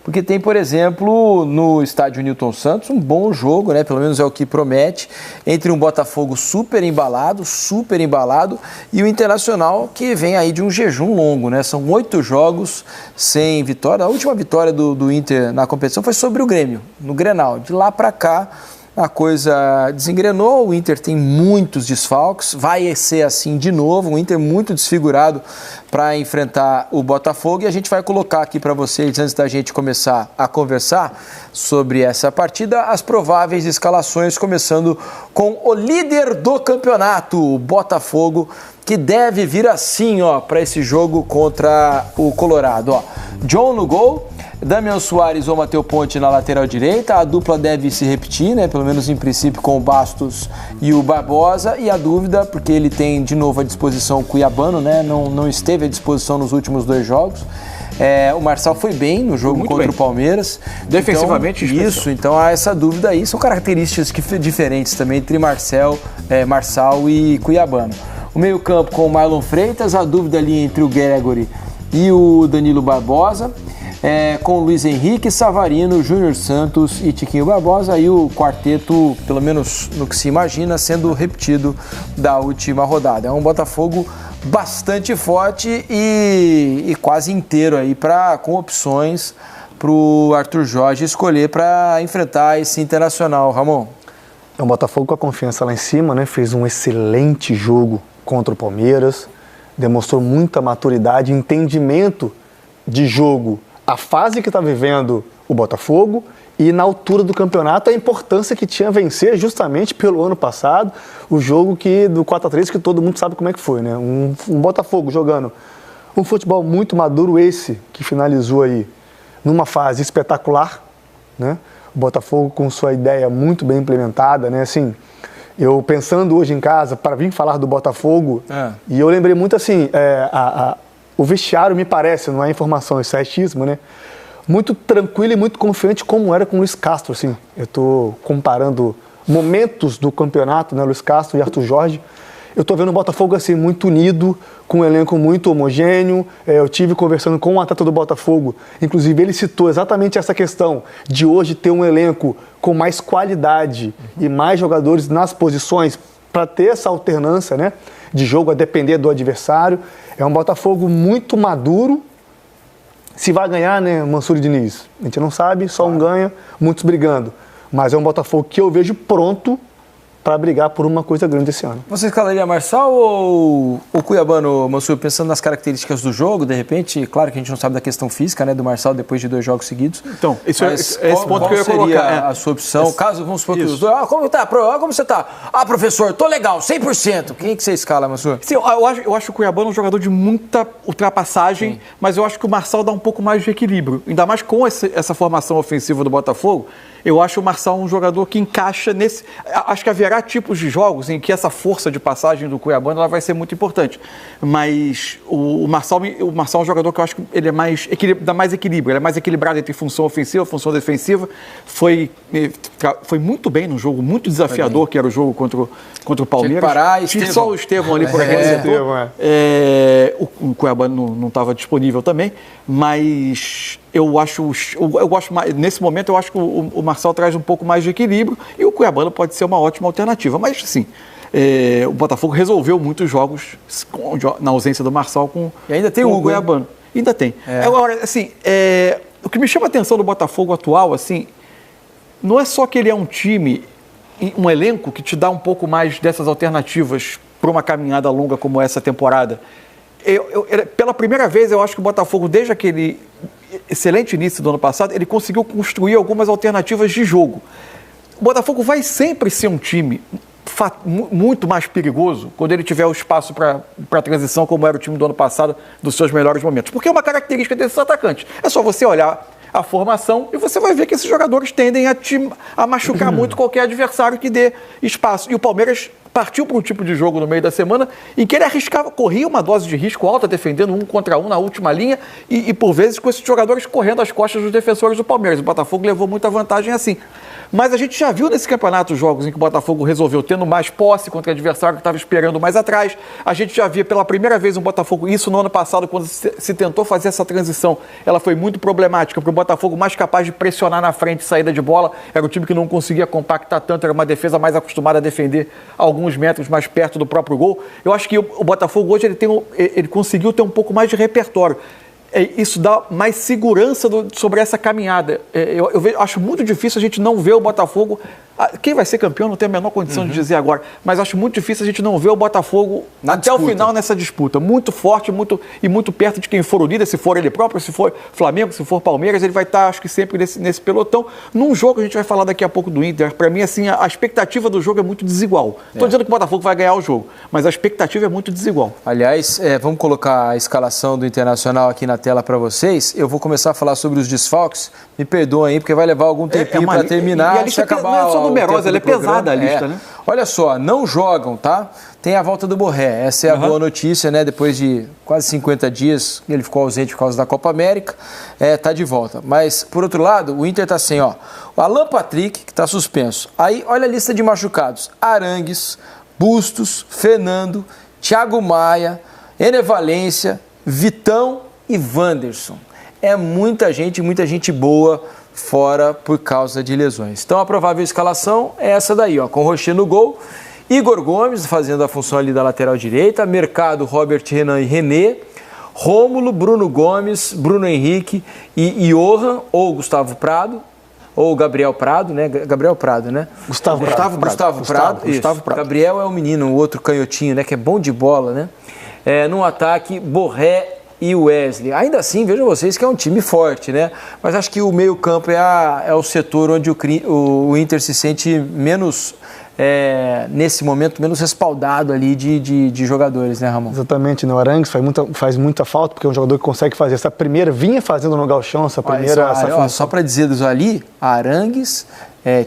porque tem, por exemplo, no estádio Newton Santos, um bom jogo, né? Pelo menos é o que promete, entre um Botafogo super embalado, e o Internacional, que vem aí de um jejum longo, né? São 8 jogos sem vitória. A última vitória do Inter na competição foi sobre o Grêmio, no Grenal. De lá para cá, a coisa desengrenou, o Inter tem muitos desfalques, vai ser assim de novo, o Inter muito desfigurado para enfrentar o Botafogo, e a gente vai colocar aqui para vocês, antes da gente começar a conversar sobre essa partida, as prováveis escalações, começando com o líder do campeonato, o Botafogo, que deve vir assim, ó, para esse jogo contra o Colorado, ó. John no gol, Damian Soares ou Matheus Ponte na lateral direita, a dupla deve se repetir, né? Pelo menos em princípio com o Bastos e o Barbosa, e a dúvida, porque ele tem de novo à disposição o Cuiabano, né? Não esteve à disposição nos últimos 2 jogos. O Marçal foi bem no jogo contra o Palmeiras. Defensivamente, então, isso, então há essa dúvida aí, são características diferentes também entre Marçal e Cuiabano. O meio-campo com o Marlon Freitas, a dúvida ali entre o Gregory e o Danilo Barbosa, com o Luiz Henrique, Savarino, Júnior Santos e Tiquinho Barbosa, aí o quarteto, pelo menos no que se imagina, sendo repetido da última rodada. É um Botafogo bastante forte e quase inteiro aí, com opções para o Arthur Jorge escolher para enfrentar esse Internacional. Ramon? É um Botafogo com a confiança lá em cima, né? Fez um excelente jogo contra o Palmeiras, demonstrou muita maturidade, entendimento de jogo, a fase que está vivendo o Botafogo e na altura do campeonato a importância que tinha vencer justamente pelo ano passado, o jogo do 4-3 que todo mundo sabe como é que foi, né? Um Botafogo jogando um futebol muito maduro, esse que finalizou aí numa fase espetacular, né? O Botafogo com sua ideia muito bem implementada, né? Assim, eu pensando hoje em casa para vir falar do Botafogo, e eu lembrei muito assim, o vestiário me parece, não é informação, isso é achismo, né? Muito tranquilo e muito confiante como era com o Luiz Castro, assim. Eu estou comparando momentos do campeonato, né, Luiz Castro e Arthur Jorge. Eu estou vendo o Botafogo assim, muito unido, com um elenco muito homogêneo. Eu tive conversando com um atleta do Botafogo, inclusive ele citou exatamente essa questão de hoje ter um elenco com mais qualidade e mais jogadores nas posições para ter essa alternância, né, de jogo a depender do adversário. É um Botafogo muito maduro. Se vai ganhar, né, Mansur Diniz? A gente não sabe, só um ganha, muitos brigando. Mas é um Botafogo que eu vejo pronto para brigar por uma coisa grande esse ano. Você escalaria Marçal ou o Cuiabano, Mansur, pensando nas características do jogo, de repente, claro que a gente não sabe da questão física, né, do Marçal depois de 2 jogos seguidos. Então, esse ponto que eu ia colocar. Seria a sua opção? Caso, vamos supor que os dois, como você tá? Professor, tô legal, 100%. Quem que você escala, Mansur? Sim, eu acho o Cuiabano um jogador de muita ultrapassagem, sim, mas eu acho que o Marçal dá um pouco mais de equilíbrio. Ainda mais com essa formação ofensiva do Botafogo, eu acho o Marçal um jogador que encaixa nesse... Acho que haverá tipos de jogos em que essa força de passagem do Cuiabano ela vai ser muito importante. Mas o Marçal é um jogador que eu acho que ele dá mais equilíbrio, ele é mais equilibrado entre função ofensiva e função defensiva. Foi muito bem no jogo, muito desafiador, que era o jogo contra o Palmeiras. Tinha só o Estevão ali por aquele setor. O Cuiabano não estava disponível também, mas... Eu gosto mais, nesse momento eu acho que o Marçal traz um pouco mais de equilíbrio e o Cuiabano pode ser uma ótima alternativa. Mas, assim, o Botafogo resolveu muitos jogos na ausência do Marçal com e ainda tem o Cuiabano. Ainda tem. Agora, assim, o que me chama a atenção do Botafogo atual, assim, não é só que ele é um time, um elenco que te dá um pouco mais dessas alternativas para uma caminhada longa como essa temporada. Pela primeira vez, eu acho que o Botafogo, desde aquele excelente início do ano passado, ele conseguiu construir algumas alternativas de jogo. O Botafogo vai sempre ser um time muito mais perigoso quando ele tiver o espaço para transição, como era o time do ano passado, dos seus melhores momentos. Porque é uma característica desses atacantes. É só você olhar a formação e você vai ver que esses jogadores tendem a machucar muito qualquer adversário que dê espaço. E o Palmeiras partiu para um tipo de jogo no meio da semana em que ele arriscava, corria uma dose de risco alta, defendendo 1 contra 1 na última linha e por vezes com esses jogadores correndo às costas dos defensores do Palmeiras. O Botafogo levou muita vantagem assim. Mas a gente já viu nesse campeonato jogos em que o Botafogo resolveu tendo mais posse contra o adversário que estava esperando mais atrás. A gente já via pela primeira vez um Botafogo, isso no ano passado, quando se tentou fazer essa transição, ela foi muito problemática para o Botafogo, mais capaz de pressionar na frente, saída de bola. Era um time que não conseguia compactar tanto, era uma defesa mais acostumada a defender alguns metros mais perto do próprio gol. Eu acho que o Botafogo hoje ele conseguiu ter um pouco mais de repertório. Isso dá mais segurança sobre essa caminhada. Eu acho muito difícil a gente não ver o Botafogo... Quem vai ser campeão não tem a menor condição de dizer agora, mas acho muito difícil a gente não ver o Botafogo até o final nessa disputa. Muito forte muito perto de quem for o líder, se for ele próprio, se for Flamengo, se for Palmeiras, ele vai estar, acho que sempre nesse pelotão. Num jogo, a gente vai falar daqui a pouco do Inter. Para mim, assim, a expectativa do jogo é muito desigual. Estou dizendo que o Botafogo vai ganhar o jogo, mas a expectativa é muito desigual. Aliás, vamos colocar a escalação do Internacional aqui na tela para vocês. Eu vou começar a falar sobre os desfalques. Me perdoem aí, porque vai levar algum tempinho para terminar. E a lista não é só numerosa, ela é pesada a lista, né? Olha só, não jogam, tá? Tem a volta do Borré, essa é a boa notícia, né? Depois de quase 50 dias, ele ficou ausente por causa da Copa América, tá de volta. Mas, por outro lado, o Inter tá sem, o Alan Patrick, que tá suspenso. Aí, olha a lista de machucados. Arangues, Bustos, Fernando, Thiago Maia, Ener Valencia, Vitão e Wanderson. É muita gente boa fora por causa de lesões. Então a provável escalação é essa daí, com Rocher no gol, Igor Gomes fazendo a função ali da lateral direita, Mercado, Robert, Renan e René, Rômulo, Bruno Gomes, Bruno Henrique e Johan, ou Gustavo Prado, ou Gabriel Prado, né? Gabriel Prado, né? Gustavo Prado. Gabriel é o menino, o outro canhotinho, né? Que é bom de bola, né? No ataque, Borré e o Wesley. Ainda assim, vejam vocês que é um time forte, né? Mas acho que o meio-campo é o setor onde o Inter se sente menos, nesse momento, menos respaldado ali de jogadores, né, Ramon? Exatamente, né? O Arangues faz muita falta, porque é um jogador que consegue fazer essa primeira, vinha fazendo no gauchão, essa primeira... Só para dizer ali, Arangues,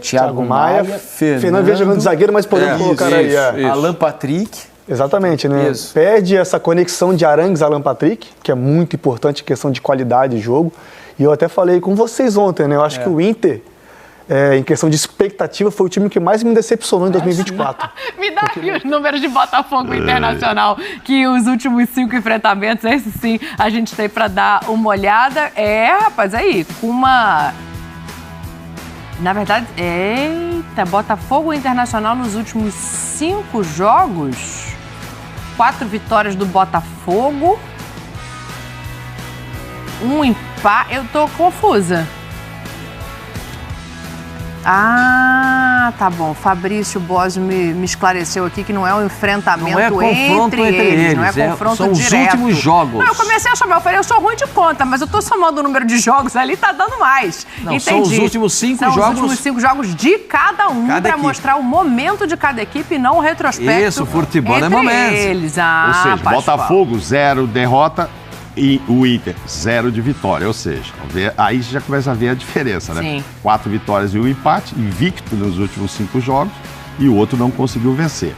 Thiago Maia, Fernando vem jogando de zagueiro, mas podemos colocar aí. Alan Patrick. Exatamente, né? Isso. Perde essa conexão de Arangues a Alan Patrick, que é muito importante em questão de qualidade de jogo. E eu até falei com vocês ontem, né? Eu acho que o Inter, em questão de expectativa, foi o time que mais me decepcionou em 2024. Me dá aqui os números de Botafogo Internacional, que os últimos 5 enfrentamentos, esse sim, a gente tem para dar uma olhada. Rapaz, aí, com uma... Na verdade, Botafogo Internacional nos últimos 5 jogos... 4 vitórias do Botafogo, 1 empate. Eu tô confusa. Tá bom. Fabrício Bosio me esclareceu aqui que não é um enfrentamento entre eles. Não é confronto são direto. São os últimos jogos. Não, eu comecei a chamar, eu falei, eu sou ruim de conta, mas eu tô somando o número de jogos ali, tá dando mais. Não, entendi. São os últimos 5 jogos. São os últimos 5 jogos de cada um, para mostrar o momento de cada equipe e não o retrospecto. Isso, futebol é momento. Eles. Ou seja, Botafogo, 0 derrota e o Inter, 0 de vitória. Ou seja, aí você já começa a ver a diferença, né? Sim. 4 vitórias e 1 empate, invicto nos últimos 5 jogos, e o outro não conseguiu vencer.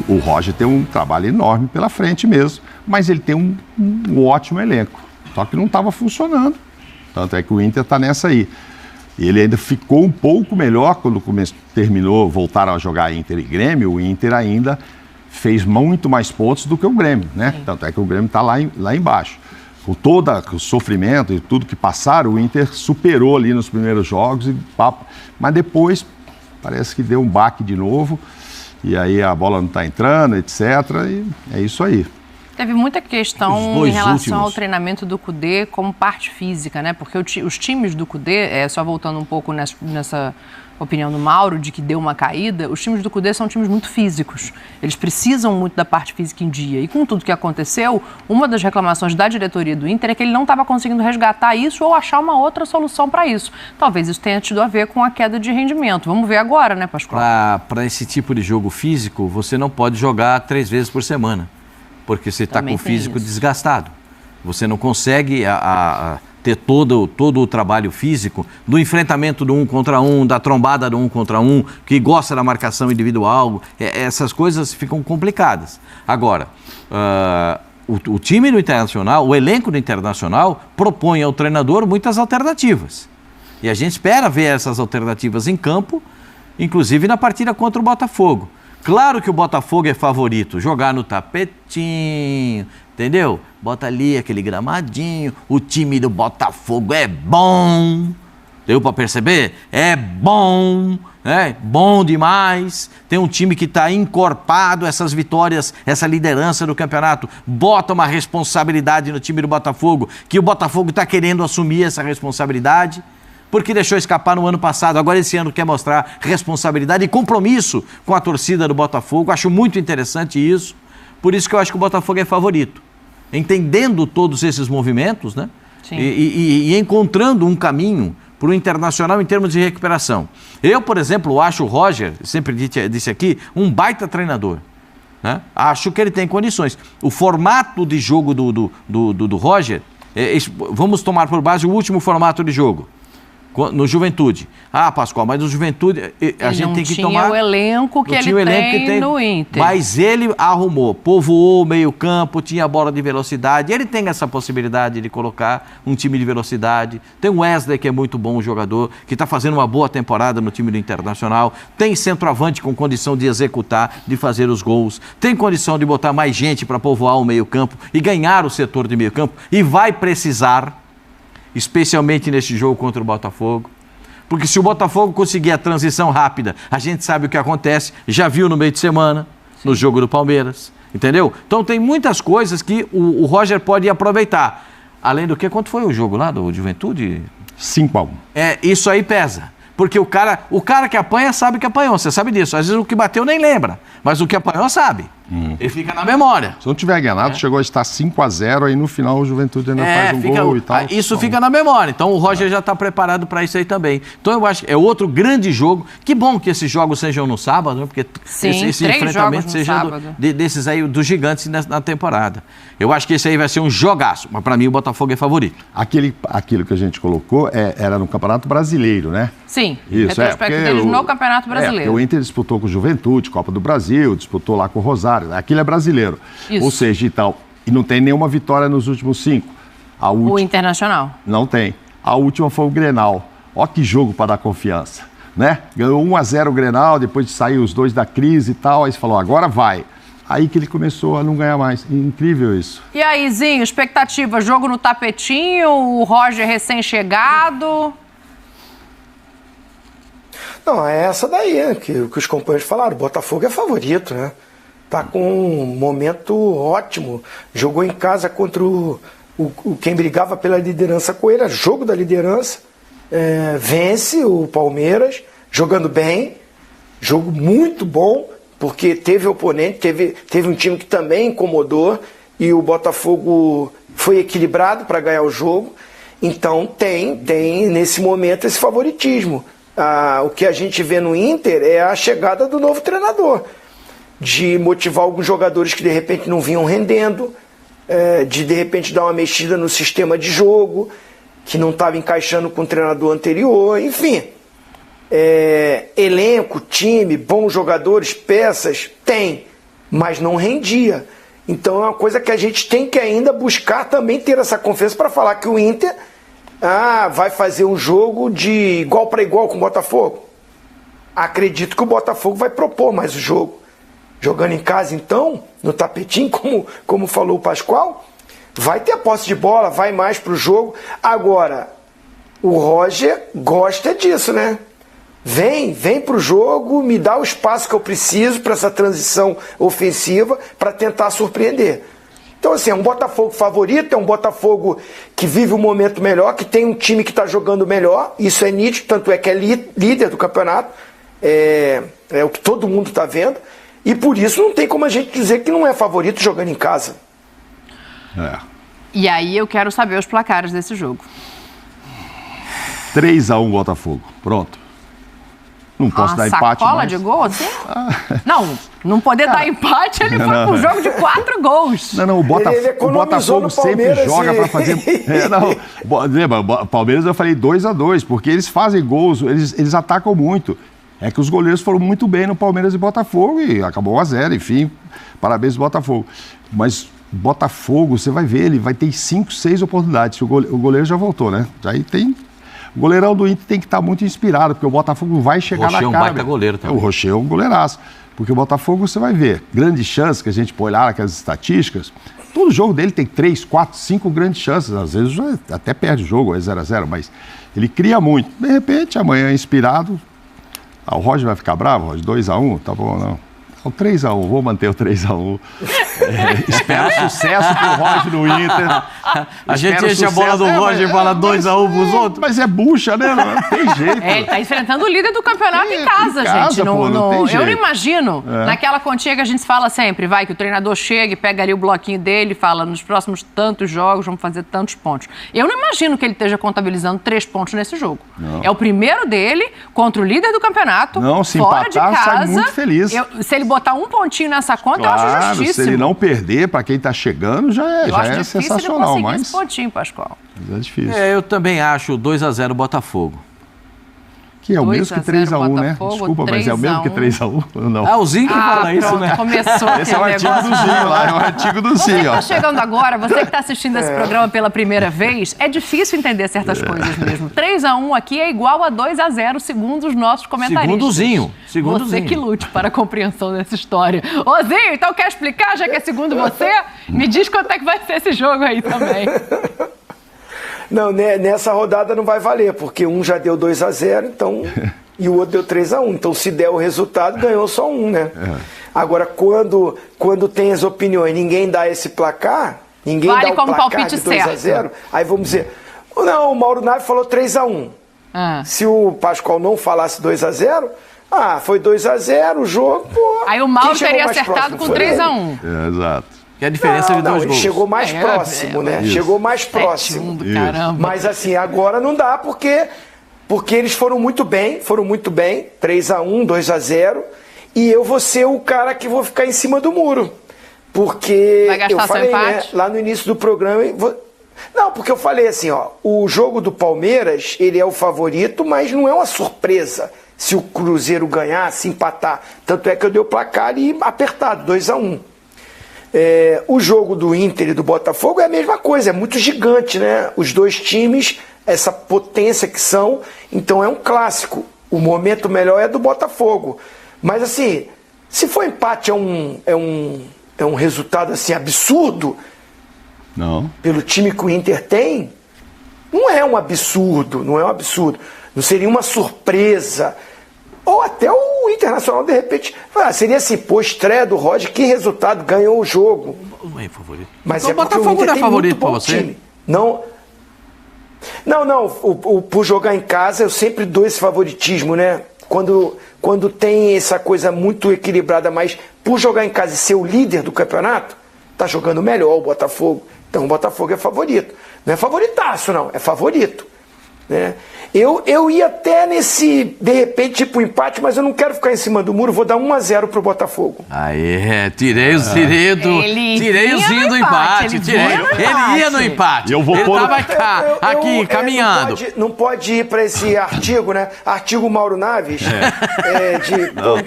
O Roger tem um trabalho enorme pela frente mesmo, mas ele tem um ótimo elenco. Só que não estava funcionando. Tanto é que o Inter está nessa aí. Ele ainda ficou um pouco melhor quando terminou, voltaram a jogar Inter e Grêmio. O Inter ainda fez muito mais pontos do que o Grêmio, né? Sim. Tanto é que o Grêmio está lá embaixo. Com todo o sofrimento e tudo que passaram, o Inter superou ali nos primeiros jogos, mas depois parece que deu um baque de novo, e aí a bola não está entrando, etc. E é isso aí. Teve muita questão em relação ao treinamento do Kudê como parte física, né? Porque os times do Kudê, só voltando um pouco nessa opinião do Mauro, de que deu uma caída, os times do Kudê são times muito físicos. Eles precisam muito da parte física em dia. E com tudo que aconteceu, uma das reclamações da diretoria do Inter é que ele não estava conseguindo resgatar isso ou achar uma outra solução para isso. Talvez isso tenha tido a ver com a queda de rendimento. Vamos ver agora, né, Pascoal? Para esse tipo de jogo físico, você não pode jogar 3 vezes por semana, porque você está com o físico desgastado. Você não consegue ter todo o trabalho físico, do enfrentamento do 1 contra 1, da trombada do 1 contra 1, que gosta da marcação individual, essas coisas ficam complicadas. Agora, o time do Internacional, o elenco do Internacional, propõe ao treinador muitas alternativas. E a gente espera ver essas alternativas em campo, inclusive na partida contra o Botafogo. Claro que o Botafogo é favorito, jogar no tapetinho, entendeu? Bota ali aquele gramadinho, o time do Botafogo é bom, deu para perceber? É bom, né? Bom demais, tem um time que está encorpado, essas vitórias, essa liderança do campeonato, bota uma responsabilidade no time do Botafogo, que o Botafogo está querendo assumir essa responsabilidade, porque deixou escapar no ano passado, agora esse ano quer mostrar responsabilidade e compromisso com a torcida do Botafogo. Acho muito interessante isso, por isso que eu acho que o Botafogo é favorito. Entendendo todos esses movimentos, né? E encontrando um caminho para o Internacional em termos de recuperação. Eu, por exemplo, acho o Roger, sempre disse aqui, um baita treinador. Né? Acho que ele tem condições. O formato de jogo do Roger, vamos tomar por base o último formato de jogo. No Juventude. Ah, Pascoal, mas no Juventude a gente tem que tomar... o elenco que ele tem no Inter. Mas ele arrumou, povoou o meio-campo, tinha bola de velocidade. Ele tem essa possibilidade de colocar um time de velocidade. Tem o Wesley, que é muito bom jogador, que está fazendo uma boa temporada no time do Internacional. Tem centroavante com condição de executar, de fazer os gols. Tem condição de botar mais gente para povoar o meio-campo e ganhar o setor de meio-campo. E vai precisar, especialmente neste jogo contra o Botafogo, porque se o Botafogo conseguir a transição rápida, a gente sabe o que acontece, já viu no meio de semana, no jogo do Palmeiras, entendeu? Então tem muitas coisas que o Roger pode aproveitar. Além do que, quanto foi o jogo lá do Juventude? 5-1. Isso aí pesa. Porque o cara que apanha sabe que apanhou, você sabe disso. Às vezes o que bateu nem lembra, mas o que apanhou sabe. Ele fica na memória. Se não tiver enganado, chegou a estar 5-0, aí no final o Juventude ainda faz um gol e tal. Isso fica na memória, então o Roger já está preparado para isso aí também. Então eu acho que é outro grande jogo. Que bom que esses jogos sejam no sábado, né? Porque esse enfrentamento seja desses aí, dos gigantes na temporada. Eu acho que esse aí vai ser um jogaço, mas para mim o Botafogo é favorito. Aquilo que a gente colocou era no Campeonato Brasileiro, né? Sim, isso, retrospecto deles no Campeonato Brasileiro. O Inter disputou com o Juventude, Copa do Brasil, disputou lá com o Rosário. Aquilo é brasileiro. Isso. Ou seja, e não tem nenhuma vitória nos últimos 5. O Internacional? Não tem. A última foi o Grenal. Ó que jogo para dar confiança, né? Ganhou 1-0 o Grenal, depois de sair os dois da crise e tal, aí você falou, agora vai. Aí que ele começou a não ganhar mais. Incrível isso. E aí, Zinho, expectativa, jogo no tapetinho, o Roger recém-chegado... Não, é essa daí, né, que os companheiros falaram. O Botafogo é favorito, né? Tá com um momento ótimo. Jogou em casa contra quem brigava pela liderança com ele, jogo da liderança. Vence o Palmeiras, jogando bem. Jogo muito bom, porque teve oponente, teve um time que também incomodou e o Botafogo foi equilibrado para ganhar o jogo. Então tem nesse momento esse favoritismo. O que a gente vê no Inter é a chegada do novo treinador, de motivar alguns jogadores que de repente não vinham rendendo, de repente dar uma mexida no sistema de jogo, que não estava encaixando com o treinador anterior, enfim. Elenco, time, bons jogadores, peças, tem, mas não rendia. Então é uma coisa que a gente tem que ainda buscar também ter essa confiança para falar que o Inter... vai fazer um jogo de igual para igual com o Botafogo. Acredito que o Botafogo vai propor mais o jogo. Jogando em casa, então, no tapetinho, como falou o Pascoal, vai ter a posse de bola, vai mais pro jogo. Agora, o Roger gosta disso, né? Vem pro jogo, me dá o espaço que eu preciso para essa transição ofensiva para tentar surpreender. Então, assim, é um Botafogo favorito, é um Botafogo que vive um momento melhor, que tem um time que está jogando melhor, isso é nítido, tanto é que é líder do campeonato, é o que todo mundo está vendo, e por isso não tem como a gente dizer que não é favorito jogando em casa. E aí eu quero saber os placares desse jogo. 3-1 Botafogo, pronto. Não posso dar empate mais. Sacola de gol, assim? Não, Não poder dar empate, ele foi pro jogo de 4 gols. Não, o Botafogo sempre joga para fazer... Lembra, Palmeiras eu falei 2-2, porque eles fazem gols, eles atacam muito. É que os goleiros foram muito bem no Palmeiras e Botafogo e acabou 1-0, enfim, parabéns Botafogo. Mas Botafogo, você vai ver, ele vai ter 5, 6 oportunidades. O goleiro já voltou, né? Aí tem... O goleirão do Inter tem que estar muito inspirado, porque o Botafogo vai chegar na cara. O Rocher é um baita goleiro também. O Rocher é um goleiraço. Porque o Botafogo, você vai ver, grandes chances, que a gente pode olhar aquelas estatísticas, todo jogo dele tem 3, 4, 5 grandes chances, às vezes até perde o jogo, é 0-0, mas ele cria muito. De repente, amanhã inspirado, o Roger vai ficar bravo, Roger, 2-1, tá bom, não. O 3-1, vou manter o 3-1. Espero sucesso pro Roger no Inter. A gente enche a bola do Roger e fala 2-1 pros outros. Mas é bucha, né? Não tem jeito. Ele tá enfrentando o líder do campeonato em casa, gente. Não tem jeito. Eu não imagino, naquela continha que a gente fala sempre, vai, que o treinador chega e pega ali o bloquinho dele e fala, nos próximos tantos jogos vamos fazer tantos pontos. Eu não imagino que ele esteja contabilizando 3 pontos nesse jogo. Não. É o primeiro dele contra o líder do campeonato, não, se fora empatar, de casa. sai muito feliz. Se ele botar um pontinho nessa conta, claro, eu acho justíssimo. Se ele não perder, para quem está chegando, já é sensacional. Mas esse pontinho, Pascoal. Mas é difícil. Eu também acho 2-0 Botafogo. Que é o mesmo que 3-1, né? Desculpa, mas é o mesmo que 3-1? Não. O Zinho que fala isso, né? Começou. Esse é o artigo do Zinho lá, é o artigo do Zinho. Você que está chegando agora, você que está assistindo esse programa pela primeira vez, é difícil entender certas coisas mesmo. 3-1 aqui é igual a 2-0, segundo os nossos comentaristas. Segundo o Zinho. Você que lute para a compreensão dessa história. Ô Zinho, então quer explicar, já que é segundo você? Me diz quanto é que vai ser esse jogo aí também. Não, nessa rodada não vai valer, porque um já deu 2-0, então, e o outro deu 3-1. Então, se der o resultado, ganhou só um, né? Agora, quando tem as opiniões, ninguém dá esse placar, ninguém vale dá o como placar de 2-0, aí vamos dizer, não, o Mauro Naves falou 3-1. Se o Pascoal não falasse 2-0, foi 2-0 o jogo, pô. Aí o Mauro teria acertado com 3-1. Exato. Que é a diferença de 2 gols. Ele chegou mais próximo, né? Isso. Chegou mais próximo. Caramba. Mas assim, agora não dá porque eles foram muito bem, 3-1, 2-0, e eu vou ser o cara que vou ficar em cima do muro. Porque vai gastar eu falei, seu empate? Lá no início do programa, não, porque eu falei assim, o jogo do Palmeiras, ele é o favorito, mas não é uma surpresa se o Cruzeiro ganhar, se empatar. Tanto é que eu dei o placar ali apertado, 2-1. O jogo do Inter e do Botafogo é a mesma coisa, é muito gigante, né? Os dois times, essa potência que são, então é um clássico. O momento melhor é do Botafogo. Mas assim, se for empate é um resultado assim absurdo, não. Pelo time que o Inter tem, não é um absurdo, não seria uma surpresa. Ou até o Internacional, de repente, seria assim, estreia do Roger, que resultado, ganhou o jogo. Não é favorito. Mas então, porque o Botafogo Inter não é tem favorito muito bom pra você? time. Não, por jogar em casa, eu sempre dou esse favoritismo, né? Quando tem essa coisa muito equilibrada, mas por jogar em casa e ser o líder do campeonato, tá jogando melhor o Botafogo. Então o Botafogo é favorito. Não é favoritaço, não, é favorito. Né? Eu ia até nesse, de repente, tipo empate, mas eu não quero ficar em cima do muro, vou dar 1-0 pro Botafogo. Tirei o Zinho do empate. Ele ia no empate. Ele tava aqui caminhando. Não pode ir para esse artigo, né? Artigo Mauro Naves,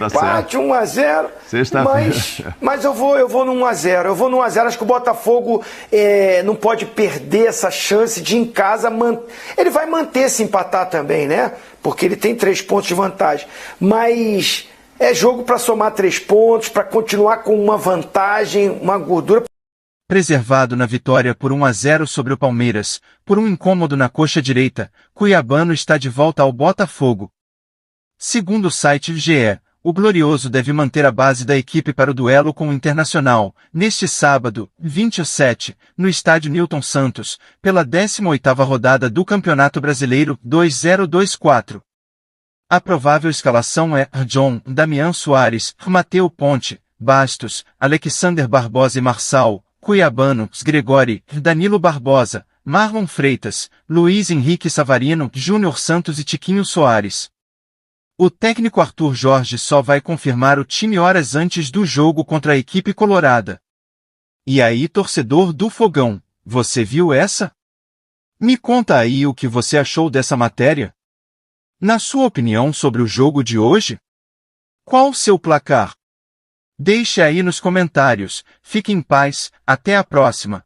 empate, 1-0. Mas eu vou no 1-0. Eu vou no 1-0. Acho que o Botafogo não pode perder essa chance de em casa. Ele vai manter se empatar também, né? Porque ele tem 3 pontos de vantagem. Mas é jogo para somar 3 pontos, para continuar com uma vantagem, uma gordura. Preservado na vitória por 1-0 sobre o Palmeiras, por um incômodo na coxa direita, Cuiabano está de volta ao Botafogo. Segundo o site GE, o Glorioso deve manter a base da equipe para o duelo com o Internacional, neste sábado, 27, no estádio Newton Santos, pela 18ª rodada do Campeonato Brasileiro 2024. A provável escalação é John, Damian Soares, Mateu Ponte, Bastos, Alexander Barbosa e Marçal, Cuiabano, Gregori, Danilo Barbosa, Marlon Freitas, Luiz Henrique Savarino, Júnior Santos e Tiquinho Soares. O técnico Arthur Jorge só vai confirmar o time horas antes do jogo contra a equipe colorada. E aí, torcedor do Fogão, você viu essa? Me conta aí o que você achou dessa matéria. Na sua opinião sobre o jogo de hoje? Qual o seu placar? Deixe aí nos comentários. Fique em paz, até a próxima.